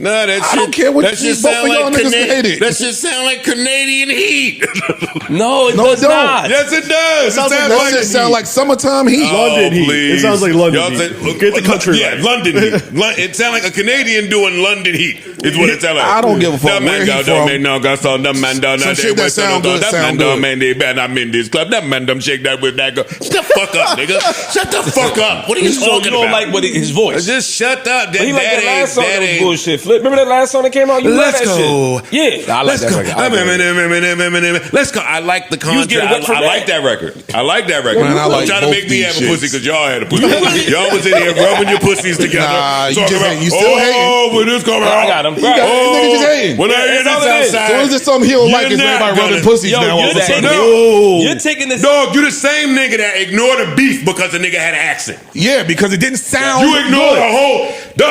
Nah, that shit. I don't care what that shit both of sound y'all like niggas hate it. That shit sound like Canadian heat. No, it does don't. not. Yes, it does. That shit sound like summertime heat. London heat. Please. It sounds like London Y'all heat. Get the country Yeah, right. London heat. It sound like a Canadian doing London heat. Is what it sound like. I don't give a fuck where he from. Some shit that sound good sound good. Man, they bad. I'm in this club. That man, them shake that with that girl. Shut the fuck up, nigga. Shut the fuck up. What are you So talking you don't about? like what his voice? Just shut up. But he like that last song that was bullshit. Flip. Remember that last song that came out? You love Let's that go. shit. Yeah, I like that record. Let's go. I like the was getting wet concept. for I that. like that record. I like that record. Man, I like Don't try to both make me these have a shits. pussy because y'all had a pussy. Y'all was in here rubbing your pussies together. Nah, you talking just about, ain't- you still hating. when this come out. I got him. Nigga just hating. When I hear That's all it this is. outside. So is this something he don't like? Is You're not everybody rubbing gonna- pussies Yo, now all of a you're sudden? taking- No. You're taking this. Dog, you the same nigga that ignored the beef because the nigga had an accent. Yeah, because it didn't sound You ignored good. the whole.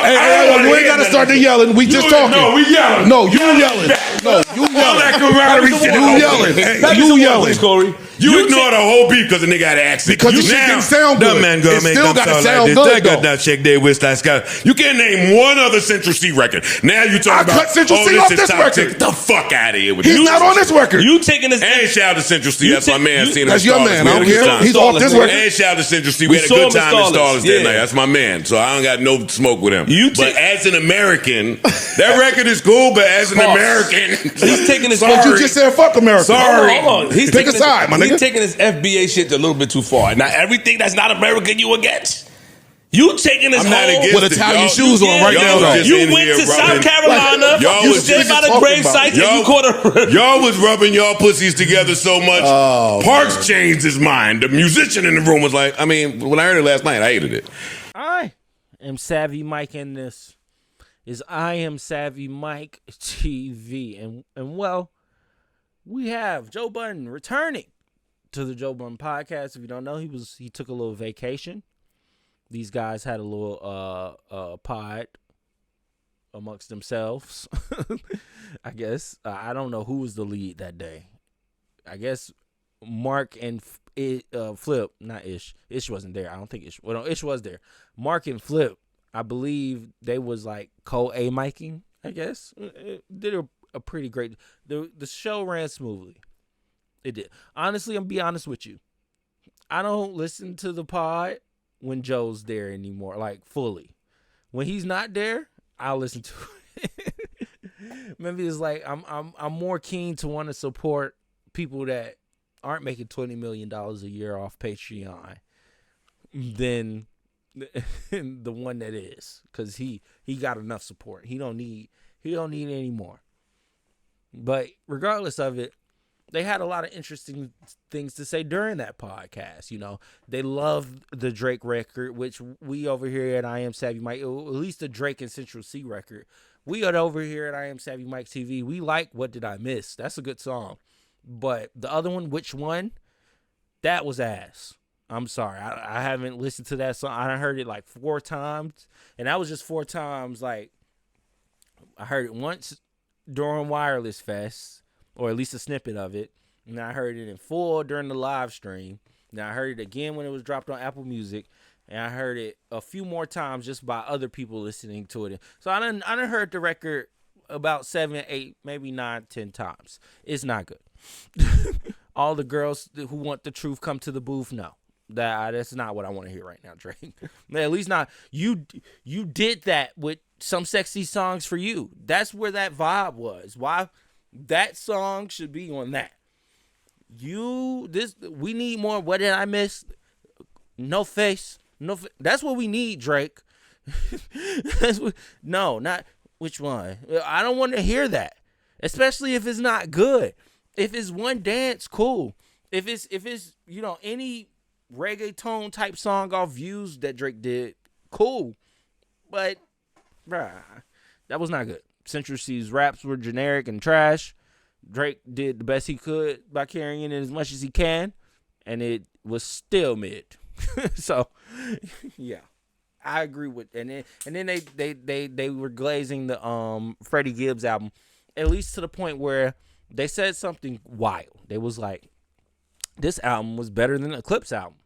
Hey, you ain't got to start the yelling. We just talking. No, we yelling. No, you yelling. No, you All that yelling. camaraderie shit. You yelling. Back to You some yelling. please, Corey. You ignored the whole beef because the nigga had an accent. Because the shit didn't sound good. That man gonna It make still them gotta sound sound like good, this. That got though. that shake day with that guy. You can't name one other Central C record. Now you talking I about cut Central C this off is this top record. 10. Get the fuck out of here with He's this. not on this record. You taking this? And shout out to Central C. You That's my take- man. you- Seen him That's in your Starless. man. We I had don't a good care. time. He's off this Starless, record. And shout out to Central C. We We had a saw good him in time in Starless. Starless that Yeah. night. That's my man. So I don't got no smoke with him. You But take- as an American, that record is cool. But as an Pause. American, He's taking this. But you just said fuck America. Sorry. Hold on. He's Pick a taking side, my He's nigga. taking this FBA shit a little bit too far. Now everything that's not American, you against. You taking this I'm not whole against With it. Italian Y'all- shoes on right y'all now, was though. just You in went here to rubbing- South Carolina. Like, y'all you was stood just by the talking grave about site and Y'all- you caught a. Y'all was rubbing y'all pussies together so much. Parks changed his mind. The musician in the room was like, I mean, when I heard it last night, I hated it. I am Savvy Mike, and this is I Am Savvy Mike TV. And well, we have Joe Budden returning to the Joe Budden podcast. If you don't know, he took a little vacation. These guys had a little pod amongst themselves. I guess. I don't know who was the lead that day. I guess Mark and Flip, not Ish. Ish wasn't there. I don't think Ish. Well, no, Ish was there. Mark and Flip, I believe they was like co-A miking, I guess. It did a pretty great. The show ran smoothly. It did. Honestly, I'm gonna be honest with you. I don't listen to the pod when Joe's there anymore, like fully. When he's not there, I'll listen to it. Maybe it's like I'm more keen to want to support people that aren't making $20 million a year off Patreon than the one that is, because he got enough support. He don't need any more. But regardless of it, they had a lot of interesting things to say during that podcast. You know, they loved the Drake record, which we over here at I Am Savvy Mike, at least the Drake and Central C record, we are over here at I Am Savvy Mike TV. We like What Did I Miss? That's a good song. But the other one, Which One? That was ass. I'm sorry. I haven't listened to that song. I heard it like 4 times. And that was just 4 times. Like, I heard it once during Wireless Fest, or at least a snippet of it. And I heard it in full during the live stream. Now I heard it again when it was dropped on Apple Music. And I heard it a few more times just by other people listening to it. So I done heard the record about 7, 8, maybe 9, 10 times. It's not good. All the girls who want the truth come to the booth. No, that's not what I want to hear right now, Drake. At least not you. You did that with Some Sexy Songs for You. That's where that vibe was. Why that song should be on that. We need more. What did I miss? No face. That's what we need, Drake. Not which one. I don't want to hear that, especially if it's not good. If it's one dance, cool. If it's any reggaeton type song off Views that Drake did, cool. But that was not good. Central C's raps were generic and trash. Drake did the best he could by carrying it as much as he can, and it was still mid. So, yeah, I agree with. And then they were glazing the Freddie Gibbs album, at least to the point where they said something wild. They was like, this album was better than the Eclipse album.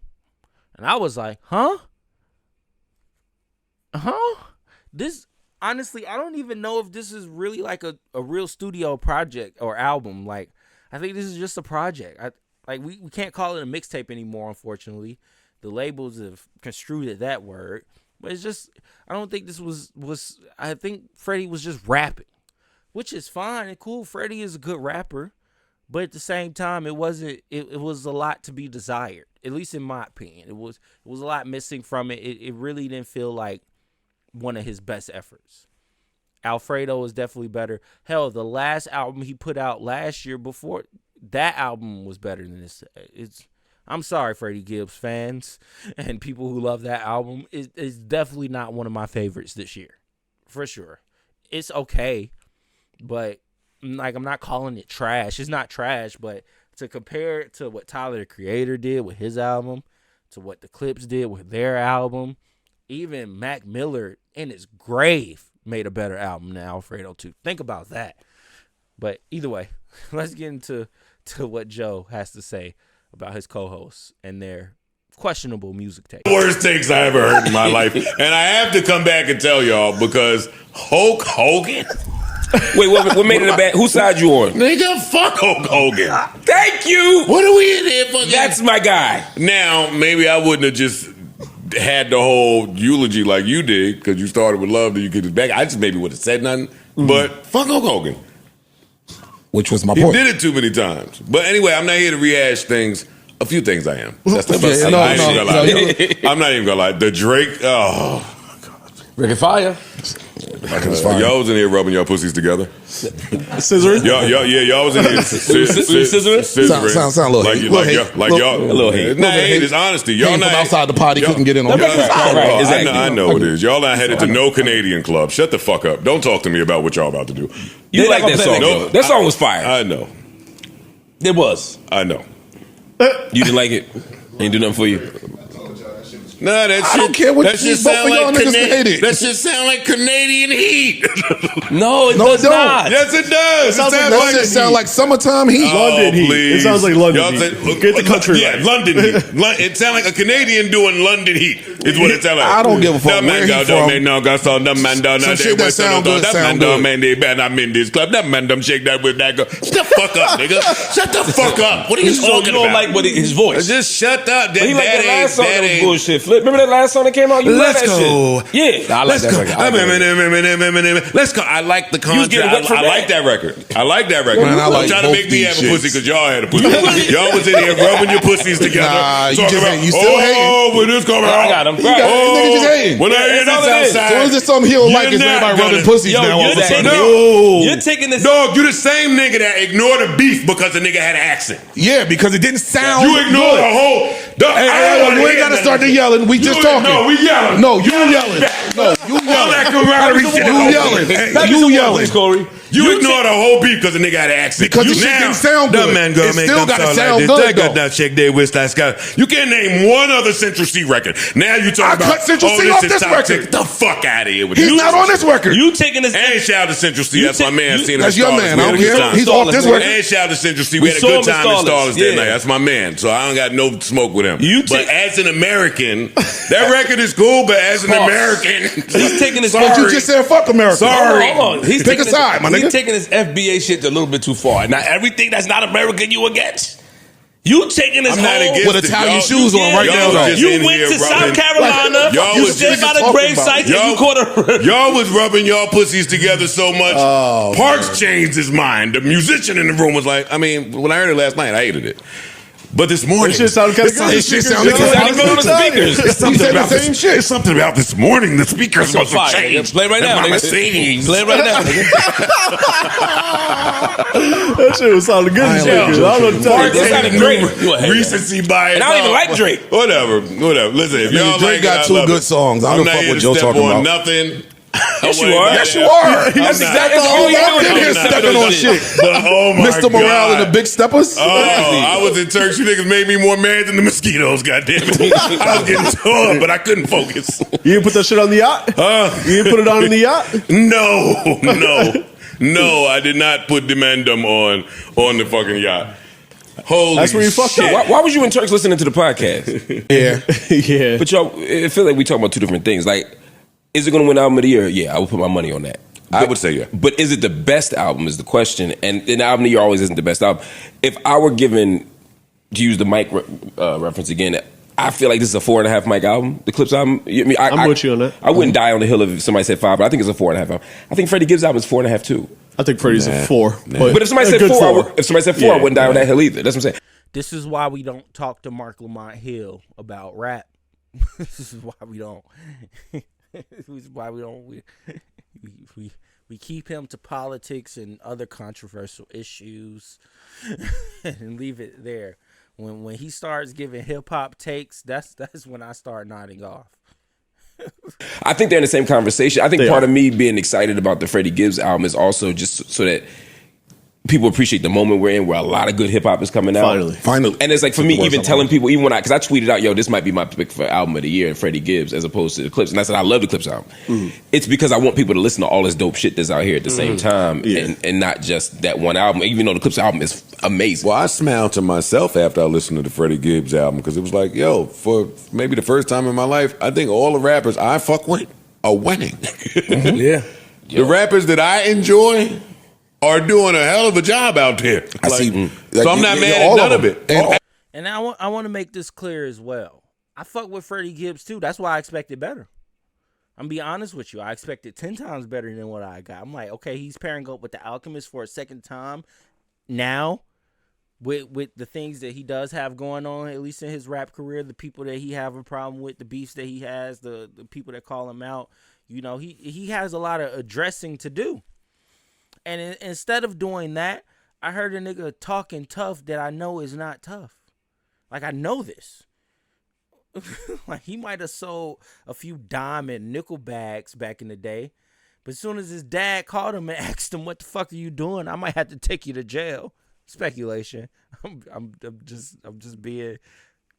And I was like, huh? honestly, I don't even know if this is really like a real studio project or album. Like, I think this is just a project. We can't call it a mixtape anymore, unfortunately. The labels have construed it that word. But it's just, I don't think this was I think Freddie was just rapping, which is fine and cool. Freddie is a good rapper. But at the same time, it was a lot to be desired, at least in my opinion. It was a lot missing from it. It really didn't feel like one of his best efforts. Alfredo is definitely better. Hell, the last album he put out last year before, that album was better than this. I'm sorry, Freddie Gibbs fans and people who love that album. It's definitely not one of my favorites this year, for sure. It's okay, but like, I'm not calling it trash. It's not trash, but to compare it to what Tyler the Creator did with his album, to what the Clips did with their album, even Mac Miller in his grave made a better album than Alfredo 2. Think about that. But either way, let's get into what Joe has to say about his co-hosts and their questionable music taste. Worst takes I ever heard in my life. And I have to come back and tell y'all because Hulk Hogan. Wait, what made it a bad? Whose side you on? Nigga, fuck Hulk Hogan. Thank you. What are we in here for? That's my guy. Now, maybe I wouldn't have just had the whole eulogy like you did because you started with love that you get it back. I just maybe would have said nothing. But fuck Hulk Hogan. Which was my He point. did it too many times. But anyway, I'm not here to rehash things. A few things I am. That's the Okay, first thing. I ain't even gonna lie. I'm not even gonna lie. The Drake, Ricky Fire. y'all was in here rubbing your pussies together. Scissoring? Y'all was in here scissoring. Sound a little like, hate. like y'all. A little hate. Nah, hate is honesty. Y'all Came not from outside the potty, couldn't get in on Right, exactly. I know it is. Y'all not headed to no Canadian club. Shut the fuck up. Don't talk to me about what y'all about to do. You like that song? No, That song was fire. I know. It was. I know. You didn't like it? Ain't do nothing for you. Nah, that shit. I don't care what that you shit both sound of y'all like niggas hate it. That shit sound like Canadian heat. No, it No, does it don't. not. Yes, it does. It sounds like That shit sound like summertime heat. London heat. please. It sounds like London Y'all heat. said- Get the country Yeah, right. London heat. It sound like a Canadian doing London heat. Is what it sound like. I don't give a fuck where he from. Some shit that sound good, sound good. Man, they bad. I'm in this club. That man, them shake that with that girl. Shut the fuck up, nigga. Shut the fuck up. What are you So talking you don't about? like his voice. Just shut up. But he like that last song that was ain't- bullshit. Flip. Remember that last song that came out? You love Let's that go. shit. Yeah, I like Let's that go. record. Let's go. I like the was getting contract. wet from I like that record. I like that record. Man, I I'm like trying to both make me these have a shits. pussy because y'all had a pussy. Y'all was in here rubbing your pussies together. Nah, you talking just about, ain't- you still hating. when this coming out. I got him. You got niggas just hating. When I hear That's all it this is. outside. So is this something he don't like? Is You're not everybody rubbing gonna- pussies Yo, now all you're of a sudden? taking- No. You're taking this. Dog, you the same nigga that ignored the beef because the nigga had an accent. Yeah, because it didn't sound You ignored good. the whole. Hey, you ain't got to start the yelling. We just talking. No, we yelling. No, you yelling. No, you All that yelling. camaraderie shit. You yelling. Hey, you yelling. Corey. You ignored the whole beef because the nigga had an accent. Because the shit didn't sound good. That man gonna It make still them gotta sound sound like this. good, They got though. that shake their wrist like Scott. You can't name one other Central C record. Now you talking I about cut Central C off is this top record. 10. Get the fuck out of here with He's this. not on this record. You taking this? And shout out to Central C. You That's my take- man. you- Seen him That's in your Starless. man. We I had a don't good care. time. He's off this record. And shout out to Central C. We We had a saw good him in time in Starless. Starless that Yeah. night. That's my man. So I don't got no smoke with him. You But take- as an American, that record is cool. But as an American, He's taking this. But you just said fuck America. Sorry. Hold on. He's Pick a taking side, my nigga. He's taking this FBA shit a little bit too far. Now everything that's not American, you against. You taking this I'm not whole- against With it. Italian Y'all- shoes on right y'all now, was though. just You in went here to rubbing- South Carolina. Y'all You was stood just by the talking grave about- site and you caught a. Y'all was rubbing y'all pussies together so much. Parks changed his mind. The musician in the room was like, I mean, when I heard it last night, I hated it. But this morning, That shit sounded kind of good. It shit sounded It's not even on the speakers. It's something said the about same this, shit. It's something about this morning. The speakers must have Fire, nigga. changed. Play right That's now, my nigga. Mercedes. Play right now, nigga. That shit was sounding good as I shit. ain't I don't know what to tell Parks you. That sounded and great. new You a hater. recency bias. And I don't even like Drake. Whatever. Listen, if y'all Drake like got it, I two love good it. songs. I don't I'm not fuck here what to Joe step talking on about. nothing. Yes, you are. Yes, you are. That's exactly You all you walked in doing. here stepping on shit. But oh my Mr. Morale and the Big Steppers. Oh, I was in Turks. You niggas made me more mad than the mosquitoes. Goddamn it! I was getting torn, but I couldn't focus. You didn't put that shit on the yacht? You didn't put it on in the yacht? No, I did not put Demandum on the fucking yacht. Holy That's where you fucked shit. up. Why was you in Turks listening to the podcast? Yeah. Yeah. But y'all, it feel like we talking about two different things. Like, Is it going to win album of the year? Yeah, I would put my money on that. I would say yeah. But is it the best album is the question. And the album of the year always isn't the best album. If I were given, to use the Mike reference again, I feel like this is a 4.5 Mike album, the Clips album. I mean, I'm with you on that. I wouldn't die on the hill if somebody said 5, but I think it's a 4.5 album. I think Freddie Gibbs' album is 4.5 too. I think Freddie's a 4. But if somebody said 4, I wouldn't die on that hill either. That's what I'm saying. This is why we don't talk to Mark Lamont Hill about rap. This is why we don't. This is why we don't. We keep him to politics and other controversial issues, and leave it there. When he starts giving hip hop takes, that's when I start nodding off. I think they're in the same conversation. I think part of me being excited about the Freddie Gibbs album is also just so that people appreciate the moment we're in, where a lot of good hip hop is coming out. Finally. And it's like for me, even telling people, even when because I tweeted out, yo, this might be my pick for album of the year, and Freddie Gibbs, as opposed to the Clips. And I said I love the Clips album. It's because I want people to listen to all this dope shit that's out here at the same time, and not just that one album. Even though the Clips album is amazing. Well, I smiled to myself after I listened to the Freddie Gibbs album, because it was like, yo, for maybe the first time in my life, I think all the rappers I fuck with are winning. Yeah. The rappers that I enjoy are doing a hell of a job out there. I see. So I'm not mad at none of it. And I want to make this clear as well. I fuck with Freddie Gibbs too. That's why I expected better. I'm be honest with you. I expected 10 times better than what I got. I'm like, okay, he's pairing up with the Alchemist for a second time now, with the things that he does have going on, at least in his rap career, the people that he have a problem with, the beefs that he has, the people that call him out. You know, he has a lot of addressing to do. And instead of doing that, I heard a nigga talking tough that I know is not tough. Like, I know this. Like, he might have sold a few dime and nickel bags back in the day, but as soon as his dad called him and asked him, "What the fuck are you doing?" I might have to take you to jail. Speculation. I'm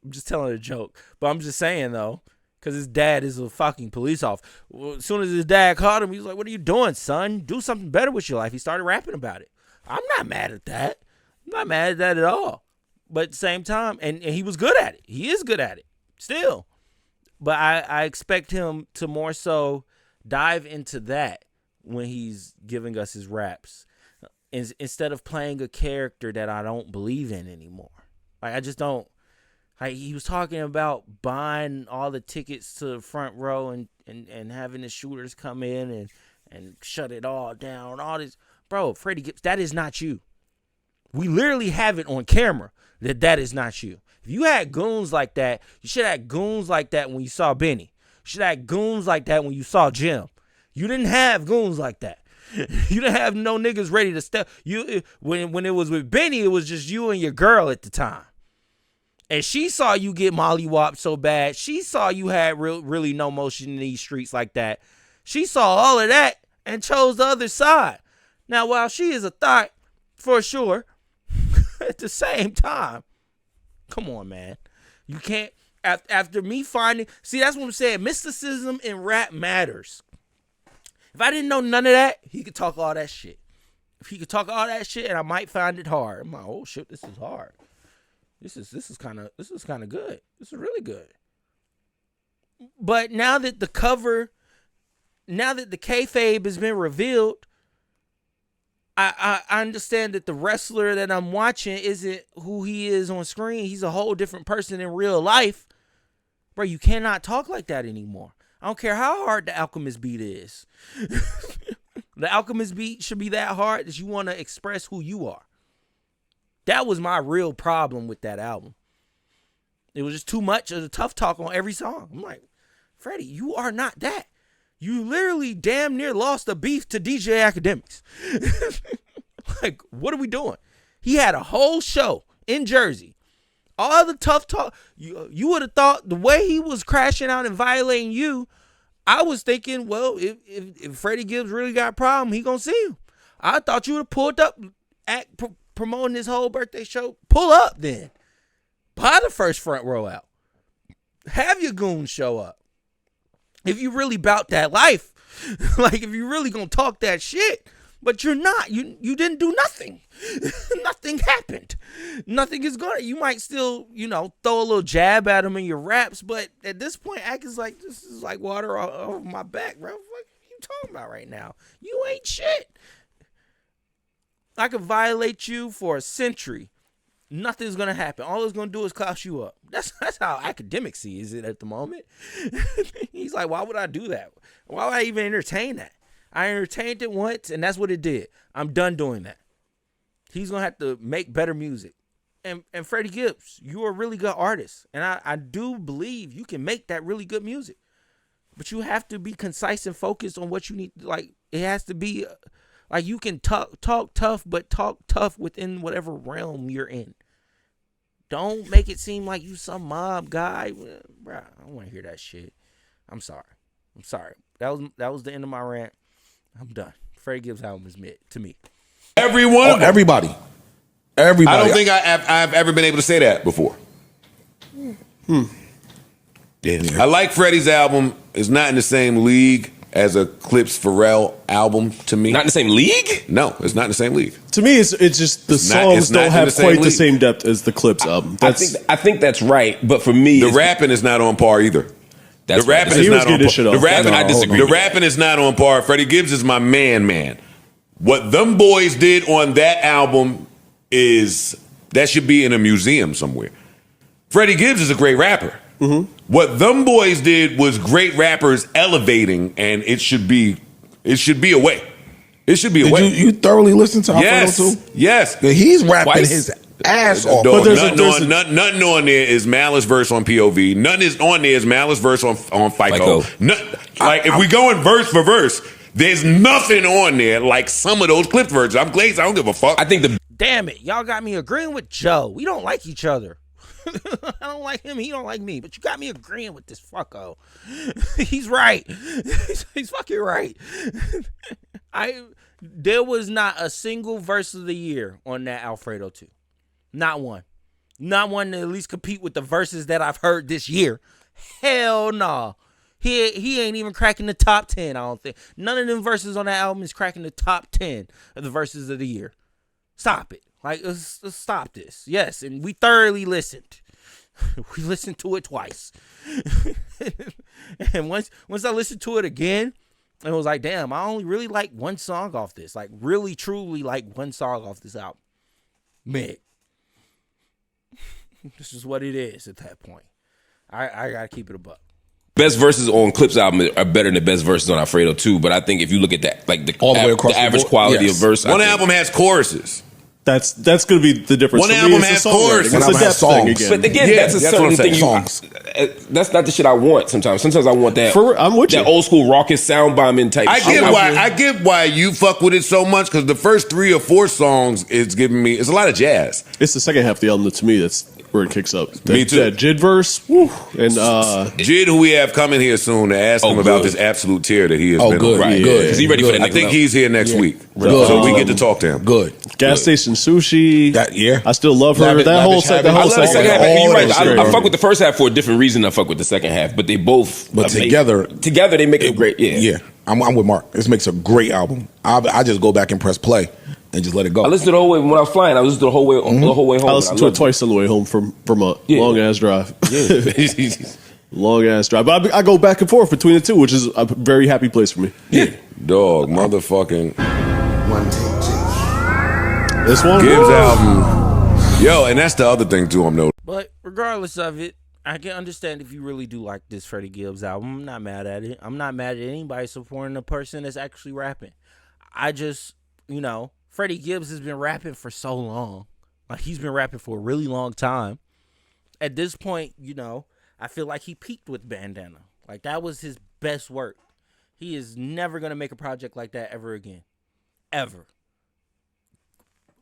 just telling a joke, but I'm just saying though. Because his dad is a fucking police officer. Well, as soon as his dad called him, he was like, "What are you doing, son? Do something better with your life." He started rapping about it. I'm not mad at that. I'm not mad at that at all. But at the same time, and he was good at it. He is good at it still. But I expect him to more so dive into that when he's giving us his raps, instead of playing a character that I don't believe in anymore. Like, I just don't. Like, he was talking about buying all the tickets to the front row and having the shooters come in and shut it all down. All this. Bro, Freddie Gibbs, that is not you. We literally have it on camera that is not you. If you had goons like that, you should have had goons like that when you saw Benny. You should have had goons like that when you saw Jim. You didn't have goons like that. You didn't have no niggas ready to step. When it was with Benny, it was just you and your girl at the time. And she saw you get mollywopped so bad. She saw you had really no motion in these streets like that. She saw all of that and chose the other side. Now, while she is a thought, for sure, at the same time, come on, man. You can't, after me finding, see, that's what I'm saying. Mysticism in rap matters. If I didn't know none of that, he could talk all that shit. If he could talk all that shit, and I might find it hard. I'm like, oh shit, this is hard. This is kind of good. This is really good. But now that the kayfabe has been revealed, I understand that the wrestler that I'm watching isn't who he is on screen. He's a whole different person in real life. Bro, you cannot talk like that anymore. I don't care how hard the Alchemist beat is. The Alchemist beat should be that hard that you want to express who you are. That was my real problem with that album. It was just too much of the tough talk on every song. I'm like, Freddie, you are not that. You literally damn near lost a beef to DJ Academics. Like, what are we doing? He had a whole show in Jersey. All the tough talk. You would have thought the way he was crashing out and violating you, I was thinking, well, if Freddie Gibbs really got a problem, he gonna see him. I thought you would have pulled up promoting his whole birthday show. Pull up then. Buy the first front row out. Have your goons show up. If you really bout that life, like if you really gonna talk that shit, But you're not. You didn't do nothing. Nothing happened. Nothing is going to. You might still, throw a little jab at him in your raps, but at this point, act is like, this is like water off my back, bro. What are you talking about right now? You ain't shit. I could violate you for a century. Nothing's going to happen. All it's going to do is class you up. That's how academic sees it at the moment. He's like, why would I do that? Why would I even entertain that? I entertained it once, and that's what it did. I'm done doing that. He's going to have to make better music. And Freddie Gibbs, you're a really good artist. And I do believe you can make that really good music. But you have to be concise and focused on what you need. Like, it has to be, like, you can talk tough, but talk tough within whatever realm you're in. Don't make it seem like you some mob guy. Bro, I don't want to hear that shit. I'm sorry. That was the end of my rant. I'm done. Freddie Gibbs album is mid to me. Everyone? Everybody. I don't think I've ever been able to say that before. I like Freddie's album. It's not in the same league as a Clips Pharrell album to me. Not in the same league? No, it's not in the same league. To me, it's just the songs don't have quite the same depth as the Clips album. I think that's right, but for me, the rapping is not on par either. The rapping is not on par. I disagree. The rapping is not on par. Freddie Gibbs is my man. What them boys did on that album that should be in a museum somewhere. Freddie Gibbs is a great rapper. Mm-hmm. What them boys did was great rappers elevating, and it should be a way. It should be a way. You thoroughly listen to Alfredo too? Yes. He's rapping his ass off. But nothing on there is Malice verse on POV. Nothing is on there is Malice verse on FICO. If we go in verse for verse, there's nothing on there like some of those Clips verses. I'm glazed. I don't give a fuck. Damn it. Y'all got me agreeing with Joe. We don't like each other. I don't like him. He don't like me. But you got me agreeing with this fucko. He's right. He's fucking right. There was not a single verse of the year on that Alfredo 2. Not one. Not one to at least compete with the verses that I've heard this year. Hell no. He ain't even cracking the top 10, I don't think. None of them verses on that album is cracking the top 10 of the verses of the year. Stop it. Like, let's stop this. Yes, and we thoroughly listened. We listened to it twice. And once I listened to it again, it was like, damn, I only really like one song off this. Like, really, truly like one song off this album. Mid. This is what it is at that point. I got to keep it a buck. Best verses on Clips album are better than the best verses on Alfredo too, but I think if you look at that, like the average quality of verse, one album has choruses. That's going to be the difference. One album has choruses. It's a depth thing again. But again, that's a certain thing. That's not the shit I want. Sometimes I want that. I'm with you. That old school raucous sound bombing type. I get why you fuck with it so much, because the first 3 or 4 songs is giving me. It's a lot of jazz. It's the second half of the album that to me that's where it kicks up. Me too. That Jid verse, and Jid, who we have coming here soon to ask him about this absolute tear that he has been on. Right, good. Because he ready for that. I think he's here next week, good. So we get to talk to him. Good. Gas Station Sushi. I still love her. That whole second half. You're right. I fuck with the first half for a different reason. I fuck with the second half, but they both. But together they make it great. Yeah. I'm with Mark. This makes a great album. I just go back and press play and just let it go. I listened to the whole way when I was flying. I listened to the whole way home. I listened to it twice on the way home from a long ass drive. Yeah. Long ass drive. But I go back and forth between the two, which is a very happy place for me. Yeah. Dog, motherfucking. This one? Gibbs album. Yo, and that's the other thing too, I'm noticing. But regardless of it, I can understand if you really do like this Freddie Gibbs album. I'm not mad at it. I'm not mad at anybody supporting a person that's actually rapping. I just, Freddie Gibbs has been rapping for so long. Like, he's been rapping for a really long time. At this point, I feel like he peaked with Bandana. Like, that was his best work. He is never going to make a project like that ever again. Ever.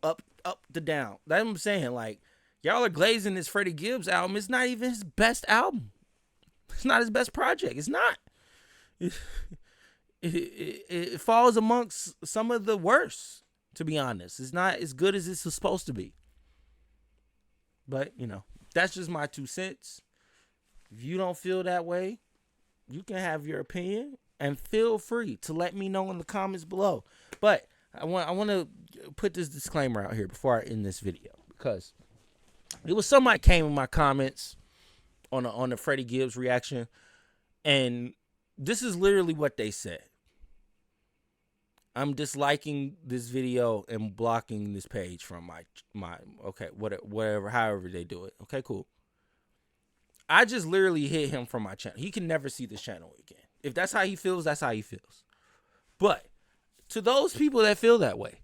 Up to down. That's what I'm saying. Like, y'all are glazing this Freddie Gibbs album. It's not even his best album. It's not his best project. It's not. It falls amongst some of the worst, to be honest. It's not as good as it's supposed to be. But, that's just my 2 cents. If you don't feel that way, you can have your opinion, and feel free to let me know in the comments below. But I want to put this disclaimer out here before I end this video, because it was somebody came in my comments on the Freddie Gibbs reaction, and this is literally what they said. I'm disliking this video and blocking this page from my okay, whatever, however they do it. Okay, cool. I just literally hit him from my channel. He can never see this channel again. If that's how he feels, that's how he feels. But to those people that feel that way,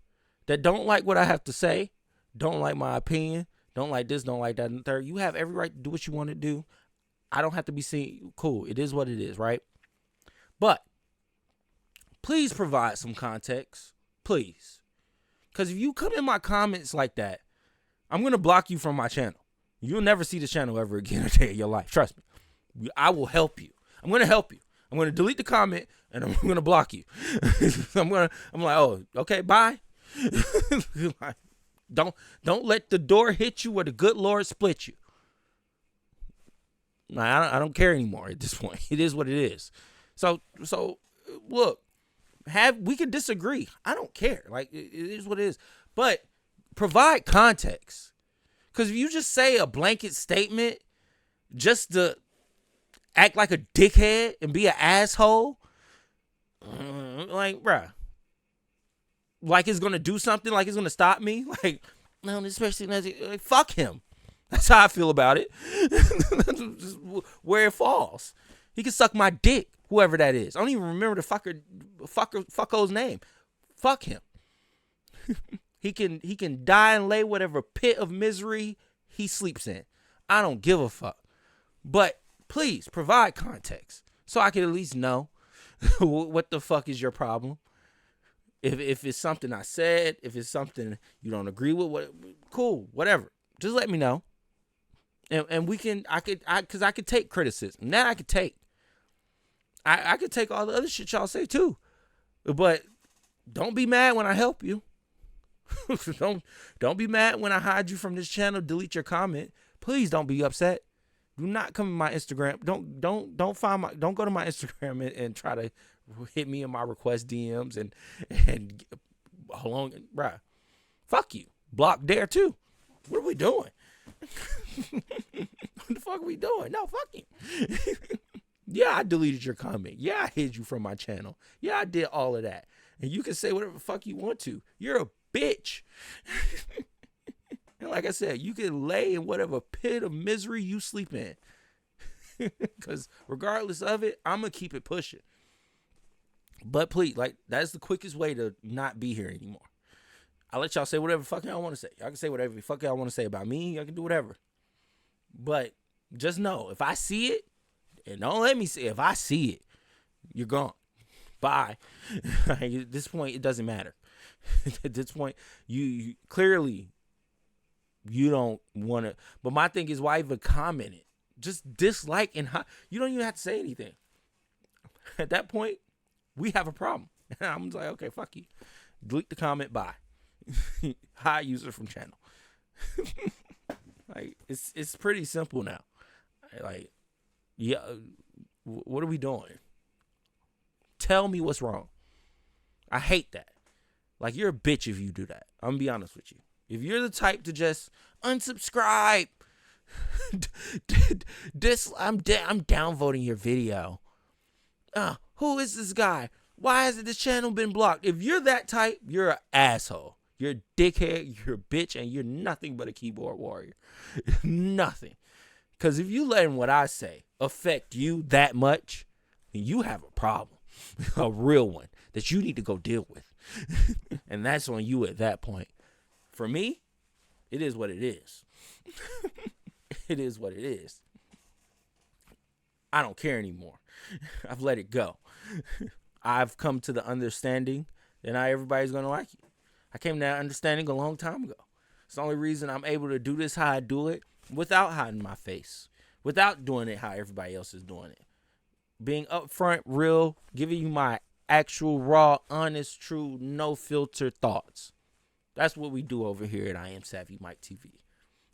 that don't like what I have to say, don't like my opinion, don't like this, don't like that, and the third, you have every right to do what you want to do. I don't have to be seen. Cool. It is what it is, right? But please provide some context. Please. Because if you come in my comments like that, I'm going to block you from my channel. You'll never see this channel ever again a day of your life. Trust me. I will help you. I'm going to help you. I'm going to delete the comment and I'm going to block you. I'm like, oh, okay, bye. Don't let the door hit you or the good Lord split you. I don't care anymore at this point. It is what it is. So look, we can disagree. I don't care. Like, it is what it is. But provide context. Because if you just say a blanket statement just to act like a dickhead and be an asshole, like, bruh, like it's going to do something, like it's going to stop me. Like, no, this person, like, fuck him. That's how I feel about it. Just where it falls. He can suck my dick, whoever that is. I don't even remember the fucko's name. Fuck him. He can die and lay whatever pit of misery he sleeps in. I don't give a fuck. But please provide context so I can at least know what the fuck is your problem. If it's something I said, if it's something you don't agree with, cool, whatever. Just let me know. And we can, because I could take criticism. That I could take. I could take all the other shit y'all say too. But don't be mad when I help you. Don't be mad when I hide you from this channel, delete your comment. Please don't be upset. Do not come to my Instagram. Don't go to my Instagram and try to hit me in my request DMs and hold on, bruh. Fuck you. Block there too. What are we doing? What the fuck are we doing? No, fuck you. Yeah, I deleted your comment. Yeah, I hid you from my channel. Yeah, I did all of that. And you can say whatever the fuck you want to. You're a bitch. And like I said, you can lay in whatever pit of misery you sleep in. Because regardless of it, I'm going to keep it pushing. But please, like, that's the quickest way to not be here anymore. I'll let y'all say whatever the fuck y'all want to say. Y'all can say whatever the fuck y'all want to say about me. Y'all can do whatever. But just know, if I see it, and don't let me see it, if I see it, you're gone. Bye. At this point, it doesn't matter. At this point, you clearly, you don't want to. But my thing is, why even comment it? Just dislike and you don't even have to say anything. At that point, we have a problem. And I'm just like, okay, fuck you. Delete the comment. Bye. Hide user from channel. Like, it's pretty simple now. Like, yeah, what are we doing? Tell me what's wrong. I hate that. Like, you're a bitch if you do that. I'm gonna be honest with you. If you're the type to just unsubscribe, I'm downvoting your video. Who is this guy? Why hasn't this channel been blocked? If you're that type, you're an asshole. You're a dickhead, you're a bitch, and you're nothing but a keyboard warrior. Nothing. Because if you letting what I say affect you that much, then you have a problem. A real one that you need to go deal with. And that's on you at that point. For me, it is what it is. It is what it is. I don't care anymore. I've let it go. I've come to the understanding that not everybody's going to like you. I came to that understanding a long time ago. It's the only reason I'm able to do this how I do it, without hiding my face, without doing it how everybody else is doing it. Being upfront, real, giving you my actual, raw, honest, true, no filter thoughts. That's what we do over here at I Am Savvy Mike TV.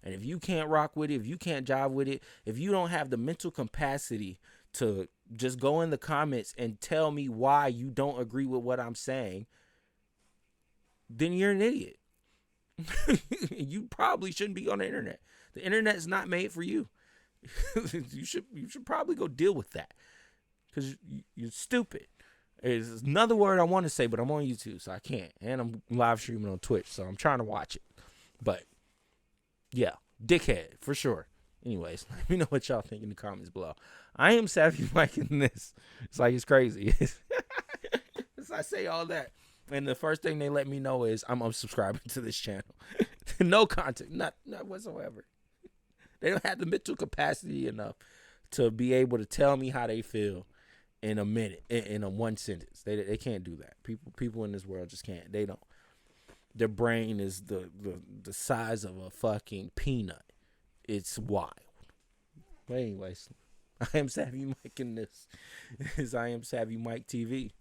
And if you can't rock with it, if you can't jive with it, if you don't have the mental capacity to just go in the comments and tell me why you don't agree with what I'm saying, then you're an idiot. You probably shouldn't be on the internet. The internet is not made for you. You should probably go deal with that because you're stupid. There's another word I want to say, but I'm on YouTube, so I can't. And I'm live streaming on Twitch, so I'm trying to watch it. But yeah, dickhead for sure. Anyways, let me know what y'all think in the comments below. I am Savvy Mike in this. It's like it's crazy. As I say all that, and the first thing they let me know is I'm unsubscribing to this channel. No content, not whatsoever. They don't have the mental capacity enough to be able to tell me how they feel in a minute, in a one sentence. They can't do that. People in this world just can't. They don't. Their brain is the size of a fucking peanut. It's wild. But anyways, I am Savvy Mike, and this is I Am Savvy Mike TV.